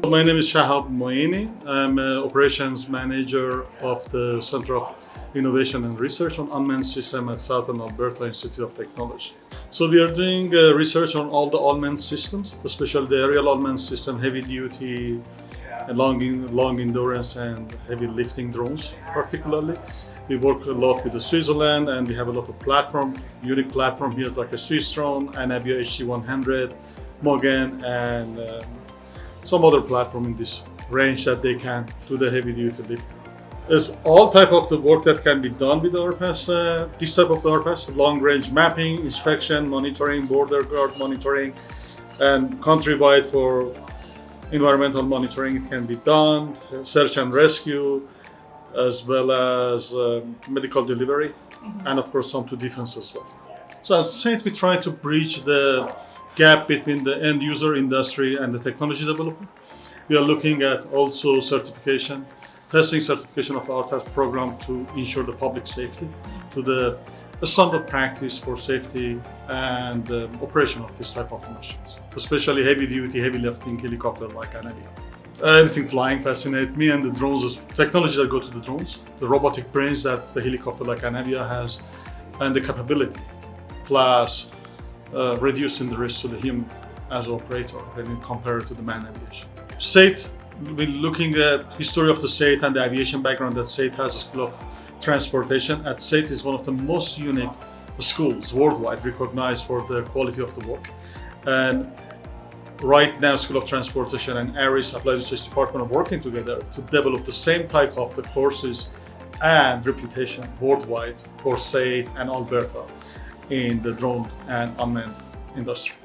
My name is Shahab Moeini. I'm Operations Manager of the Center of Innovation and Research on Unmanned System at Southern Alberta Institute of Technology. So we are doing research on all the unmanned systems, especially the aerial unmanned system, heavy duty, long endurance and heavy lifting drones particularly. We work a lot with Switzerland, and we have a lot of unique platform here like a Swiss drone, Anavia HT100, Mogen, and some other platform in this range that they can do the heavy duty lift. There's all type of the work that can be done with the RPAS, this type of the RPAS, long range mapping, inspection, monitoring, border guard monitoring, and countrywide for environmental monitoring it can be done, search and rescue, as well as medical delivery, and of course some to defense as well. So as SAIT, we try to bridge the gap between the end user industry and the technology developer. We are looking at also certification, testing certification of our test program to ensure the public safety, to the standard practice for safety and operation of this type of machines, especially heavy duty, heavy lifting helicopter like Anavia. Anything flying fascinates me, and the drones is technology that go to the drones, the robotic brains that the helicopter like Anavia has, and the capability, plus reducing the risk to the human as operator when you compare it to the manned aviation. SAIT, we're looking at history of the SAIT and the aviation background that SAIT has. A School of Transportation at SAIT is one of the most unique schools worldwide recognized for the quality of the work. And right now, School of Transportation and ARIS, Applied Research Department, are working together to develop the same type of the courses and reputation worldwide for SAIT and Alberta in the drone and unmanned industry.